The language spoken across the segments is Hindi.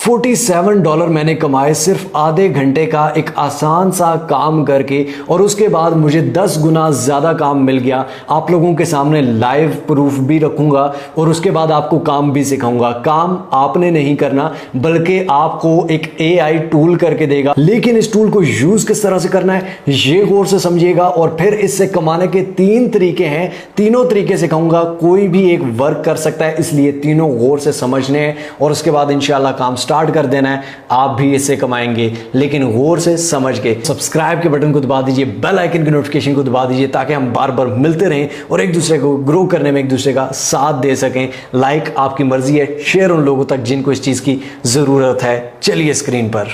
$47 मैंने कमाए सिर्फ आधे घंटे का एक आसान सा काम करके, और उसके बाद मुझे 10 गुना ज़्यादा काम मिल गया। आप लोगों के सामने लाइव प्रूफ भी रखूंगा और उसके बाद आपको काम भी सिखाऊंगा। काम आपने नहीं करना बल्कि आपको एक AI टूल करके देगा, लेकिन इस टूल को यूज़ किस तरह से करना है ये गौर से समझिएगा। और फिर इससे कमाने के 3 तरीके हैं, तीनों तरीके सिखाऊंगा। कोई भी एक वर्क कर सकता है, इसलिए तीनों गौर से समझने हैं और उसके बाद इंशाल्लाह काम स्टार्ट कर देना है। आप भी इससे कमाएंगे, लेकिन गौर से समझ के। सब्सक्राइब के बटन को दबा दीजिए, बेल आइकन की नोटिफिकेशन को दबा दीजिए, ताकि हम बार बार मिलते रहें और एक दूसरे को ग्रो करने में एक दूसरे का साथ दे सकें। लाइक आपकी मर्जी है, शेयर उन लोगों तक जिनको इस चीज की जरूरत है। चलिए स्क्रीन पर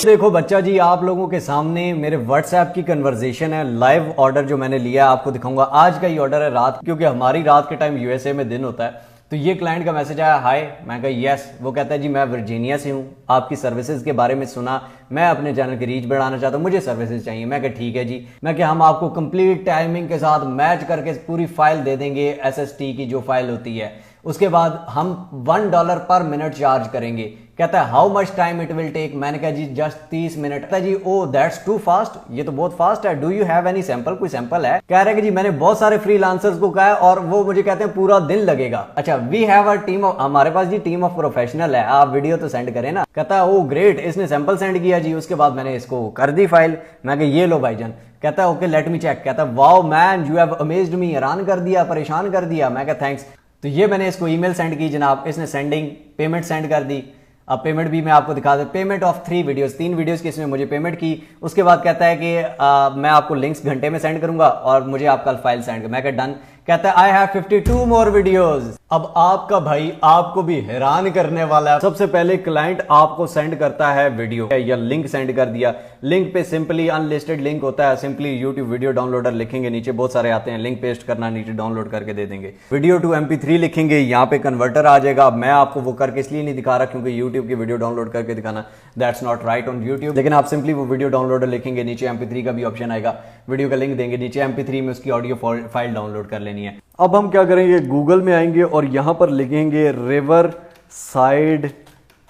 देखो बच्चा जी, आप लोगों के सामने मेरे व्हाट्सएप की कन्वर्सेशन है। लाइव ऑर्डर जो मैंने लिया आपको दिखाऊंगा। आज का ही ऑर्डर है रात, क्योंकि हमारी रात के टाइम USA में दिन होता है। तो ये क्लाइंट का मैसेज आया, हाय। मैं कहा यस। वो कहता है जी मैं वर्जीनिया से हूँ, आपकी सर्विसेज के बारे में सुना, मैं अपने चैनल की रीच बढ़ाना चाहता हूँ, मुझे सर्विसेज चाहिए। मैं कहा ठीक है जी। मैं कहा हम आपको कंप्लीट टाइमिंग के साथ मैच करके पूरी फाइल दे देंगे, SST की जो फाइल होती है। उसके बाद हम $1 पर मिनट चार्ज करेंगे। कहता है how much time it will take. मैंने कहा जी जस्ट 30 मिनट। कहता है जी ओ दैट्स टू फास्ट, ये तो बहुत फास्ट है। Do you have any sample, कोई सैंपल है? कह रहे हैं कि जी मैंने बहुत सारे फ्रीलांसर्स को कहा है और वो मुझे कहते हैं पूरा दिन लगेगा। अच्छा, we have a team of, हमारे पास जी टीम ऑफ प्रोफेशनल है, आप वीडियो तो सेंड करें ना। कहता है ओ ग्रेट, इसने सैंपल सेंड किया जी। उसके बाद मैंने इसको कर दी फाइल। मैं कहा ये लो भाईजान। कहता है ओके लेट मी चेक। कहता है wow man you have amazed me, हैरान कर दिया, परेशान कर दिया। मैं कहा थैंक्स। तो ये मैंने इसको ईमेल सेंड की जनाब, इसने सेंडिंग पेमेंट सेंड कर दी। अब पेमेंट भी मैं आपको दिखा दूं, पेमेंट ऑफ 3 वीडियोस, 3 वीडियोस की इसमें मुझे पेमेंट की। उसके बाद कहता है कि मैं आपको लिंक्स घंटे में सेंड करूंगा और मुझे आप कल फाइल सेंड कर। मैं कहा डन। कहता है आई हैव 52 मोर वीडियोस। अब आपका भाई आपको भी हैरान करने वाला है। सबसे पहले क्लाइंट आपको सेंड करता है वीडियो या लिंक सेंड कर दिया। लिंक पे सिंपली अनलिस्टेड लिंक होता है, सिंपली यूट्यूब वीडियो डाउनलोडर लिखेंगे, नीचे बहुत सारे आते हैं, लिंक पेस्ट करना, नीचे डाउनलोड करके दे देंगे। वीडियो टू MP3 लिखेंगे, यहाँ पे कन्वर्टर आ जाएगा। मैं आपको वो करके इसलिए नहीं दिखा रहा क्योंकि यूट्यूब की वीडियो डाउनलोड करके दिखाना that's not right on YouTube. लेकिन आप सिंपली वो वीडियो डाउनलोडर लिखेंगे, नीचे MP3 का भी ऑप्शन आएगा, वीडियो का लिंक देंगे, नीचे MP3 में उसकी ऑडियो फाइल डाउनलोड कर लेनी है। अब हम क्या करेंगे, गूगल में आएंगे और यहां पर लिखेंगे रिवर साइड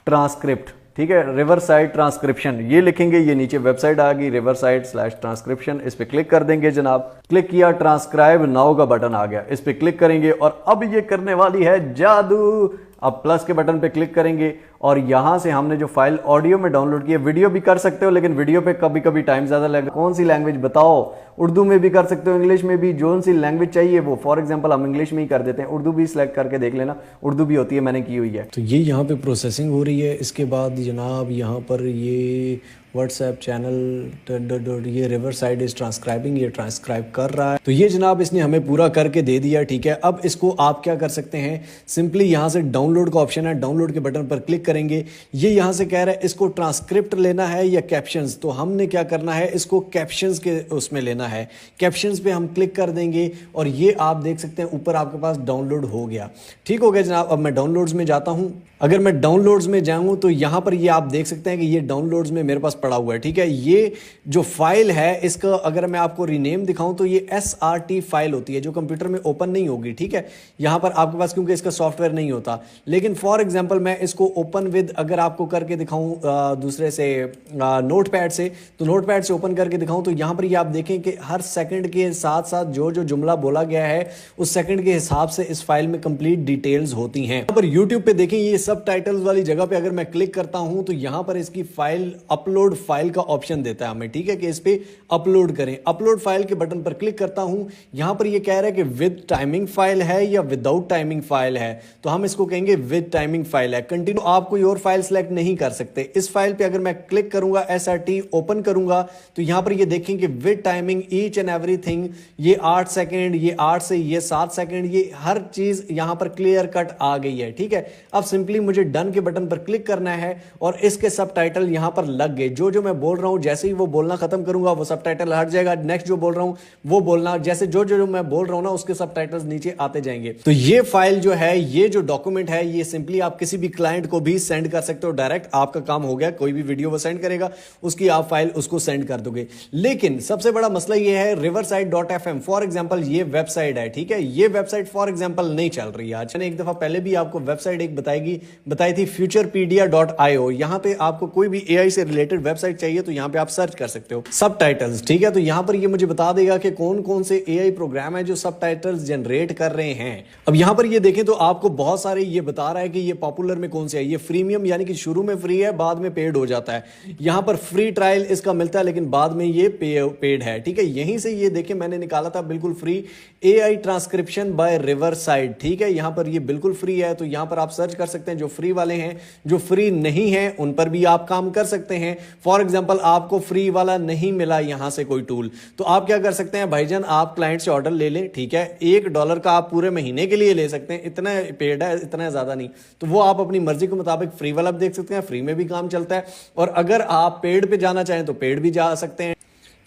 ट्रांसक्रिप्ट। ठीक है, रिवर साइड ट्रांसक्रिप्शन ये लिखेंगे। ये नीचे वेबसाइट आ गई riverside/ट्रांसक्रिप्शन, इस पे क्लिक कर देंगे जनाब। क्लिक किया, ट्रांसक्राइब नाउ का बटन आ गया, इस पे क्लिक करेंगे और अब ये करने वाली है जादू। अब प्लस के बटन पे क्लिक करेंगे और यहां से हमने जो फाइल ऑडियो में डाउनलोड की है, वीडियो भी कर सकते हो लेकिन वीडियो पे कभी कभी टाइम ज्यादा लगेगा। कौन सी लैंग्वेज बताओ? उर्दू में भी कर सकते हो, इंग्लिश में भी, जो सी लैंग्वेज चाहिए वो। फॉर एग्जांपल हम इंग्लिश में ही कर देते हैं, उर्दू भी सिलेक्ट करके देख लेना, उर्दू भी होती है, मैंने की हुई है। तो ये यहाँ पे प्रोसेसिंग हो रही है। इसके बाद जनाब यहाँ पर ये व्हाट्सएप चैनल ये रिवर साइड इज ट्रांसक्राइबिंग, ये ट्रांसक्राइब कर रहा है। तो ये जनाब इसने हमें पूरा करके दे दिया। ठीक है, अब इसको आप क्या कर सकते हैं, सिंपली यहाँ से डाउनलोड का ऑप्शन है, डाउनलोड के बटन पर क्लिक करेंगे। ये यहाँ से कह रहा है इसको ट्रांसक्रिप्ट लेना है या कैप्शंस। तो हमने क्या करना है, इसको कैप्शंस के उसमें लेना है। कैप्शंस पे हम क्लिक कर देंगे और ये आप देख सकते हैं ऊपर आपके पास डाउनलोड हो गया। ठीक हो गया जनाब। अब मैं डाउनलोड्स में जाता हूँ। अगर मैं डाउनलोड्स में जाऊँ तो यहाँ पर ये आप देख सकते हैं कि ये डाउनलोड्स में मेरे पास पड़ा हुआ है। ठीक है, ये जो फाइल है इसका अगर मैं आपको रीनेम दिखाऊं तो ये SRT फाइल होती है, जो कंप्यूटर में ओपन नहीं होगी। ठीक है, यहां पर आपके पास क्योंकि इसका सॉफ्टवेयर नहीं होता। लेकिन फॉर एग्जांपल मैं इसको ओपन विद अगर आपको करके दिखाऊं दूसरे से नोटपैड से, तो नोटपैड से ओपन करके दिखाऊं तो यहां पर ये आप देखें कि हर सेकंड के साथ साथ जो जो जुमला बोला गया है उस सेकंड के हिसाब से इस फाइल में कंप्लीट डिटेल्स होती हैं। पर यूट्यूब पे देखें, ये सब टाइटल्स वाली जगह पे अगर मैं क्लिक करता हूं तो यहां पर इसकी फाइल अपलोड फाइल का ऑप्शन देता है हमें। ठीक है, कि इस पे अपलोड करें। अपलोड फाइल के बटन पर क्लिक करता हूं। यहां पर ये कह रहा है कि विद टाइमिंग फाइल है या विदाउट टाइमिंग फाइल है, तो हम इसको कहेंगे विद टाइमिंग फाइल है। कंटिन्यू आप कोई और फाइल सेलेक्ट नहीं कर सकते। इस फाइल पे अगर मैं क्लिक करूंगा, SRT ओपन करूंगा, तो यहां पर ये देखें कि with timing each and everything, ये 8 सेकंड, ये 8 से ये 7 सेकंड, ये हर चीज यहां पर क्लियर कट आ गई है। ठीक है, अब सिंपली सिंपली मुझे डन के बटन पर क्लिक करना है और इसके सबटाइटल यहां पर लग गए। जो जो मैं बोल रहा हूं जैसे ही वो बोलना खत्म करूंगा वो सबटाइटल हट जाएगा। नेक्स्ट जो बोल रहा हूं वो बोलना, जैसे जो जो मैं बोल रहा हूं ना उसके सबटाइटल्स नीचे आते जाएंगे। तो ये फाइल जो है, ये जो डॉक्यूमेंट है, ये सिंपली आप किसी भी क्लाइंट को भी सेंड कर सकते हो। डायरेक्ट आपका काम हो गया, कोई भी वीडियो वो सेंड करेगा उसकी आप फाइल उसको सेंड कर दोगे। लेकिन सबसे बड़ा मसला ये है riverside.fm फॉर एग्जांपल ये वेबसाइट है, ठीक है, ये वेबसाइट फॉर एग्जांपल नहीं चल रही है। आज मैंने एक दफा पहले भी आपको वेबसाइट एक बताई थी futurepedia.io। यहां पे आपको कोई भी एआई से रिलेटेड वेबसाइट चाहिए तो यहां पे आप सर्च कर सकते हो सबटाइटल्स, ठीक है। तो यहां पर ये मुझे बता देगा कि कौन कौन से एआई प्रोग्राम है जो सबटाइटल्स जनरेट कर रहे हैं। अब यहां पर ये देखें तो आपको बहुत सारे ये बता रहा है कि ये पॉपुलर में कौन से है। ये फ्रीमियम यानी कि शुरू में फ्री है, बाद में पेड हो जाता है। यहां पर फ्री ट्रायल इसका मिलता है लेकिन बाद में ये पेड है, ठीक है। यहीं से ये देखें मैंने निकाला था बिल्कुल free AI transcription by riverside, ठीक है। यहां पर ये बिल्कुल फ्री है तो यहां पर आप सर्च कर सकते हैं। जो फ्री वाले हैं, जो फ्री नहीं है उन पर भी आप काम कर सकते हैं। फॉर एग्जांपल आपको फ्री वाला नहीं मिला यहां से कोई टूल तो आप क्या कर सकते हैं भाईजान, आप क्लाइंट से ऑर्डर ले लें, ठीक है। $1 का आप पूरे महीने के लिए ले सकते हैं, इतना पेड है, इतना ज्यादा नहीं। तो वो आप अपनी मर्जी के मुताबिक फ्री वाला भी देख सकते हैं, फ्री में भी काम चलता है। और अगर आप पेड पे जाना चाहें तो पेड भी जा सकते हैं।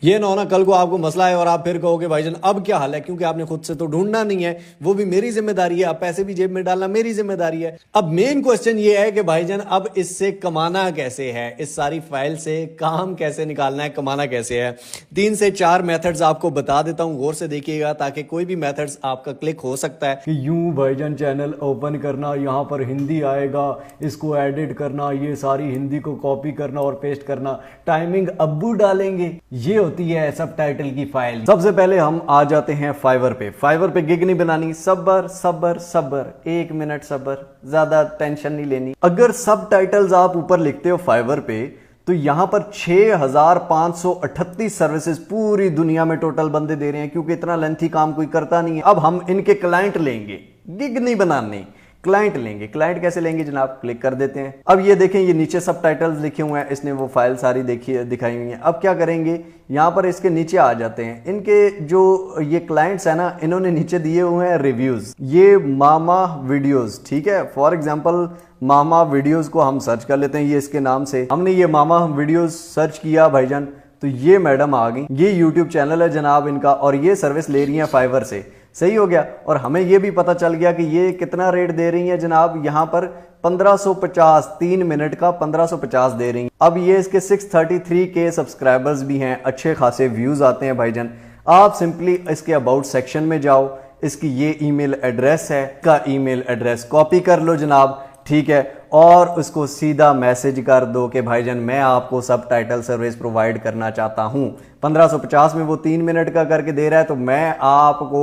ये ना होना कल को आपको मसला है और आप फिर कहोगे भाईजान अब क्या हाल है, क्योंकि आपने खुद से तो ढूंढना नहीं है, वो भी मेरी जिम्मेदारी है। अब पैसे भी जेब में डालना मेरी जिम्मेदारी है। अब मेन क्वेश्चन ये है कि भाईजान अब इससे कमाना कैसे है, इस सारी फाइल से काम कैसे निकालना है, कमाना कैसे है। 3 से 4 मेथड्स आपको बता देता हूं, गौर से देखिएगा ताकि कोई भी मेथड्स आपका क्लिक हो सकता है। कि यूं भाईजान चैनल ओपन करना, यहाँ पर हिंदी आएगा, इसको एडिट करना, ये सारी हिंदी को कॉपी करना और पेस्ट करना, टाइमिंग अब्बू डालेंगे, ये होती है सबटाइटल की फाइल। सबसे पहले हम आ जाते हैं फाइवर पे। फाइवर पे गिग नहीं बनानी, सब्र सब्र सब्र, 1 मिनट सब्र, ज्यादा टेंशन नहीं लेनी। अगर सबटाइटल्स आप ऊपर लिखते हो फाइवर पे तो यहां पर 6538 सर्विसेज पूरी दुनिया में टोटल बंदे दे रहे हैं, क्योंकि इतना लेंथी काम कोई करता नहीं है। अब हम इनके क्लाइंट लेंगे, गिग नहीं बनानी, क्लाइंट लेंगे। क्लाइंट कैसे लेंगे जनाब, क्लिक कर देते हैं। अब ये देखें ये नीचे सबटाइटल्स लिखे हुए हैं, इसने वो फाइल सारी देखी दिखाई हुई है। अब क्या करेंगे, यहां पर इसके नीचे आ जाते हैं। इनके जो ये क्लाइंट्स है ना, इन्होंने नीचे दिए हुए हैं रिव्यूज। ये मामा वीडियोस, ठीक है। फॉर एग्जांपल मामा वीडियोस को हम सर्च कर लेते हैं, ये इसके नाम से। हमने ये मामा वीडियोस सर्च किया भाईजान तो ये मैडम आ गई। ये यूट्यूब चैनल है जनाब इनका और ये सर्विस ले रही है फाइवर से, सही हो गया। और हमें ये भी पता चल गया कि ये कितना रेट दे रही है जनाब, यहां पर 1550, 3 मिनट का 1550 दे रही है। अब ये इसके 633 के सब्सक्राइबर्स भी हैं, अच्छे खासे व्यूज आते हैं भाईजान। आप सिंपली इसके अबाउट सेक्शन में जाओ, इसकी ये ईमेल एड्रेस है, का ईमेल एड्रेस कॉपी कर लो जनाब, ठीक है। और उसको सीधा मैसेज कर दो कि भाईजान मैं आपको सबटाइटल सर्विस प्रोवाइड करना चाहता हूं। 1550 में वो 3 मिनट का करके दे रहा है तो मैं आपको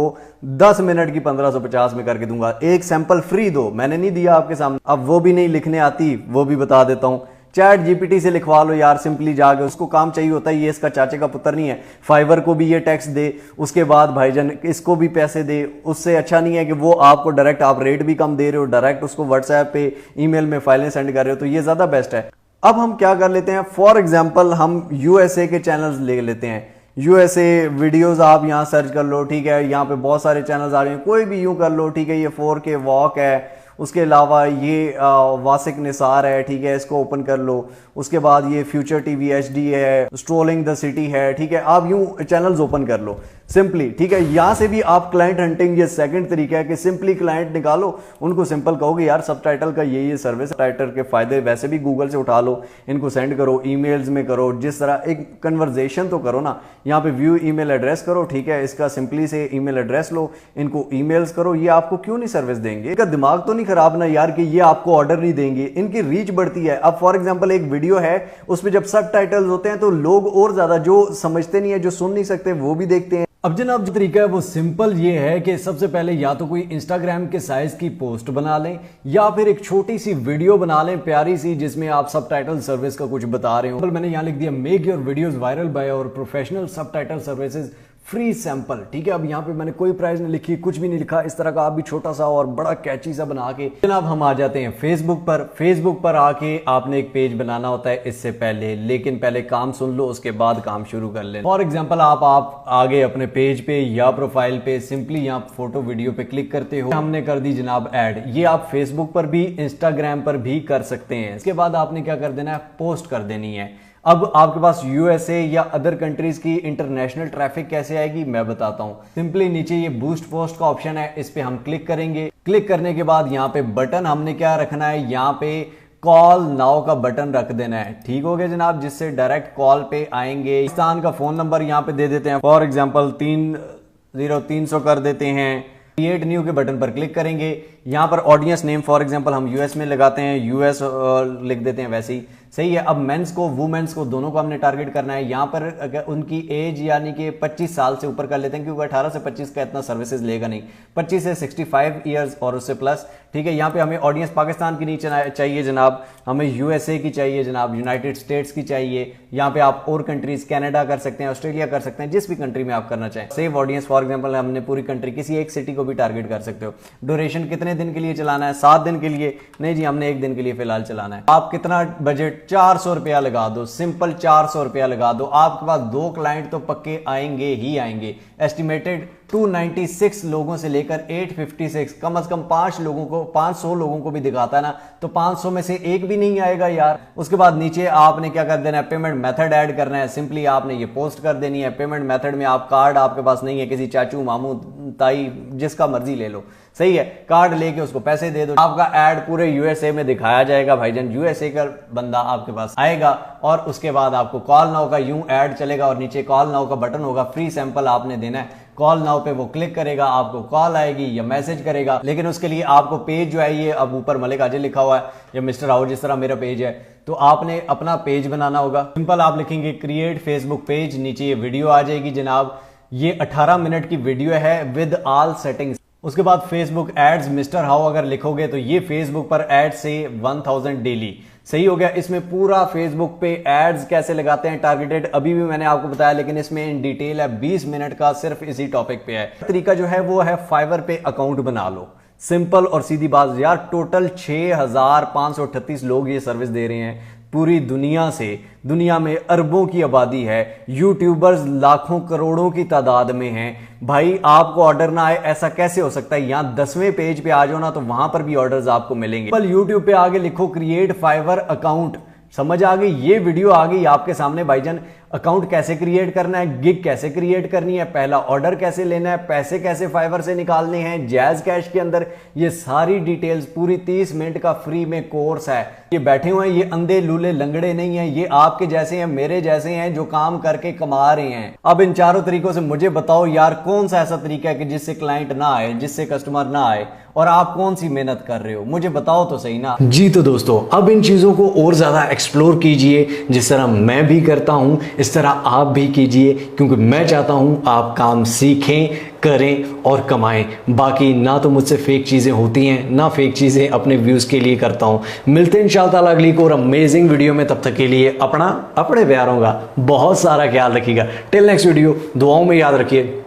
10 मिनट की 1550 में करके दूंगा। एक सैंपल फ्री दो, मैंने नहीं दिया आपके सामने। अब वो भी नहीं लिखने आती, वो भी बता देता हूं। चैट जीपीटी से लिखवा लो यार, सिंपली जाके, उसको काम चाहिए होता है। ये इसका चाचे का पुत्र नहीं है, फाइवर को भी ये टैक्स दे, उसके बाद भाईजान इसको भी पैसे दे। उससे अच्छा नहीं है कि वो आपको डायरेक्ट, आप रेट भी कम दे रहे हो, डायरेक्ट उसको व्हाट्सएप पे ईमेल में फाइलें सेंड कर रहे हो, तो ये ज्यादा बेस्ट है। अब हम क्या कर लेते हैं, फॉर एग्जाम्पल हम यूएसए के चैनल्स ले लेते हैं। यूएसए वीडियोस आप यहां सर्च कर लो, ठीक है। यहां पे बहुत सारे चैनल्स आ रहे हैं, कोई भी यूं कर लो, ठीक है। ये 4K वॉक है, उसके अलावा ये वासिक निसार है, ठीक है, इसको ओपन कर लो। उसके बाद ये फ्यूचर टीवी HD है, स्ट्रोलिंग द सिटी है, ठीक है। आप यूं चैनल्स ओपन कर लो सिंपली, ठीक है। यहां से भी आप क्लाइंट हंटिंग, ये सेकंड तरीका है कि सिंपली क्लाइंट निकालो, उनको सिंपल कहोगे यार सबटाइटल का ये सर्विस, टाइटल के फायदे वैसे भी गूगल से उठा लो, इनको सेंड करो, ईमेल्स में करो, जिस तरह एक कन्वर्जेशन तो करो ना। यहाँ पे व्यू ईमेल एड्रेस करो, ठीक है, इसका सिंपली से ईमेल एड्रेस लो, इनको ईमेल्स करो। ये आपको क्यों नहीं सर्विस देंगे, इनका दिमाग तो नहीं खराब ना यार कि ये आपको ऑर्डर नहीं देंगे। इनकी रीच बढ़ती है। अब फॉर एग्जांपल एक वीडियो है, उसमें जब सबटाइटल्स होते हैं तो लोग और ज्यादा, जो समझते नहीं है, जो सुन नहीं सकते, वो भी देखते हैं। अब जनाब जो तरीका है वो सिंपल ये है कि सबसे पहले या तो कोई इंस्टाग्राम के साइज की पोस्ट बना लें या फिर एक छोटी सी वीडियो बना लें प्यारी सी, जिसमें आप सबटाइटल सर्विस का कुछ बता रहे हो। मैंने यहां लिख दिया make your videos viral by और professional subtitle services free sample, ठीक है। अब यहाँ पे मैंने कोई प्राइस नहीं लिखी, कुछ भी नहीं लिखा, इस तरह का आप भी छोटा सा और बड़ा कैची सा बना के जनाब हम आ जाते हैं फेसबुक पर। फेसबुक पर आके आपने एक पेज बनाना होता है इससे पहले, लेकिन पहले काम सुन लो उसके बाद काम शुरू कर लें। फॉर एग्जांपल आप आगे अपने पेज पे या प्रोफाइल पे सिंपली यहाँ फोटो वीडियो पे क्लिक करते हो, हमने कर दी जनाब ऐड। ये आप फेसबुक पर भी इंस्टाग्राम पर भी कर सकते हैं। इसके बाद आपने क्या कर देना है, पोस्ट कर देनी है। अब आपके पास यूएसए या अदर कंट्रीज की इंटरनेशनल ट्रैफिक कैसे आएगी मैं बताता हूं। सिंपली नीचे ये बूस्ट पोस्ट का ऑप्शन है, इस पे हम क्लिक करेंगे। क्लिक करने के बाद यहाँ पे बटन हमने क्या रखना है, यहाँ पे कॉल नाउ का बटन रख देना है। ठीक हो गया जनाब, जिससे डायरेक्ट कॉल पे आएंगे। पाकिस्तान का फोन नंबर यहाँ पे दे देते हैं, फॉर एग्जाम्पल 30300 कर देते हैं। क्रिएट न्यू के बटन पर क्लिक करेंगे। यहाँ पर ऑडियंस नेम फॉर एग्जांपल हम यूएस में लगाते हैं, यूएस लिख देते हैं, वैसे ही सही है। अब मेंस को वुमेन्स को दोनों को हमने टारगेट करना है। यहाँ पर अगर उनकी एज यानी कि 25 साल से ऊपर कर लेते हैं, क्योंकि 18 से 25 का इतना सर्विसेज लेगा नहीं, 25 से 65 ईयर्स और उससे प्लस, ठीक है। यहाँ पे हमें ऑडियंस पाकिस्तान की नहीं चाहिए जनाब, हमें यूएसए की चाहिए जनाब, यूनाइटेड स्टेट्स की चाहिए। यहाँ पे आप और कंट्रीज कनाडा कर सकते हैं, ऑस्ट्रेलिया कर सकते हैं, जिस भी कंट्री में आप करना चाहें। सेव ऑडियंस फॉर एग्जाम्पल हमने पूरी कंट्री, किसी एक सिटी को भी टारगेट कर सकते हो। ड्यूरेशन कितने दिन के लिए चलाना है, 7 दिन के लिए नहीं जी, हमने 1 दिन के लिए फिलहाल चलाना है। आप कितना बजट, 400 रुपया लगा दो, सिंपल 400 रुपया लगा दो। आपके पास 2 क्लाइंट तो पक्के आएंगे ही आएंगे। एस्टिमेटेड 296 लोगों से लेकर 856, कम से कम 500 लोगों को भी दिखाता है ना, तो 500 में से एक भी नहीं आएगा यार। उसके बाद नीचे आपने क्या कर देना है, पेमेंट मेथड ऐड करना है। सिंपली आपने ये पोस्ट कर देनी है। पेमेंट मेथड में आप कार्ड आपके पास नहीं है, किसी चाचू मामू ताई जिसका मर्जी ले लो, सही है, कार्ड लेके उसको पैसे दे दो। आपका ऐड पूरे यूएसए में दिखाया जाएगा भाईजान, यूएसए का बंदा आपके पास आएगा और उसके बाद आपको कॉल नाउ का यूं ऐड चलेगा और नीचे कॉल नाउ का बटन होगा, फ्री सैंपल आपने देना है। कॉल नाउ पे वो क्लिक करेगा, आपको कॉल आएगी या मैसेज करेगा, लेकिन उसके लिए आपको पेज जो है, ये अब ऊपर मलिक आजिल लिखा हुआ है या मिस्टर राव, जिस तरह मेरा पेज है, तो आपने अपना पेज बनाना होगा। सिंपल आप लिखेंगे क्रिएट फेसबुक पेज, नीचे ये वीडियो आ जाएगी जनाब। ये 18 मिनट की वीडियो है विद ऑल सेटिंग्स। उसके बाद फेसबुक एड्स मिस्टर हाउ अगर लिखोगे तो ये फेसबुक पर एड से 1000 डेली, सही हो गया। इसमें पूरा फेसबुक पे एड्स कैसे लगाते हैं टारगेटेड अभी भी मैंने आपको बताया, लेकिन इसमें इन डिटेल है, 20 मिनट का सिर्फ इसी टॉपिक पे है। तरीका जो है वो है फाइवर पे अकाउंट बना लो, सिंपल और सीधी बात यार। टोटल 6538 लोग ये सर्विस दे रहे हैं पूरी दुनिया से। दुनिया में अरबों की आबादी है, यूट्यूबर्स लाखों करोड़ों की तादाद में हैं। भाई आपको ऑर्डर ना आए ऐसा कैसे हो सकता है? यहाँ 10वें पेज पे आ जाओ ना, तो वहां पर भी ऑर्डर्स आपको मिलेंगे। कल यूट्यूब पे आगे लिखो क्रिएट फाइवर अकाउंट, समझ आ गई? ये वीडियो आ गई आपके सामने भाईजान। अकाउंट कैसे क्रिएट करना है, गिग कैसे क्रिएट करनी है, पहला ऑर्डर कैसे लेना है, पैसे कैसे फाइवर से निकालने हैं, जैज कैश के अंदर, ये सारी डिटेल्स पूरी 30 मिनट का फ्री में कोर्स है। ये बैठे हुए हैं, ये अंधे लूले लंगड़े नहीं हैं, ये आपके जैसे हैं, मेरे जैसे हैं, जो काम करके कमा रहे हैं। अब इन चारों तरीकों से मुझे बताओ यार, कौन सा ऐसा तरीका है कि जिससे क्लाइंट ना आए, जिससे कस्टमर ना आए, और आप कौन सी मेहनत कर रहे हो? मुझे बताओ तो सही ना। जी तो दोस्तों, अब इन चीज़ों को और ज़्यादा एक्सप्लोर कीजिए, जिस तरह मैं भी करता हूं इस तरह आप भी कीजिए, क्योंकि मैं चाहता हूं आप काम सीखें, करें और कमाएं। बाकी ना तो मुझसे फेक चीज़ें होती हैं, ना फेक चीज़ें अपने व्यूज़ के लिए करता हूं। मिलते हैं इंशाअल्लाह ताला अगली को और अमेजिंग वीडियो में। तब तक के लिए अपने प्यारों का बहुत सारा ख्याल रखिएगा। टिल नेक्स्ट वीडियो, दुआओं में याद रखिए।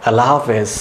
अल्लाह हाफिज़।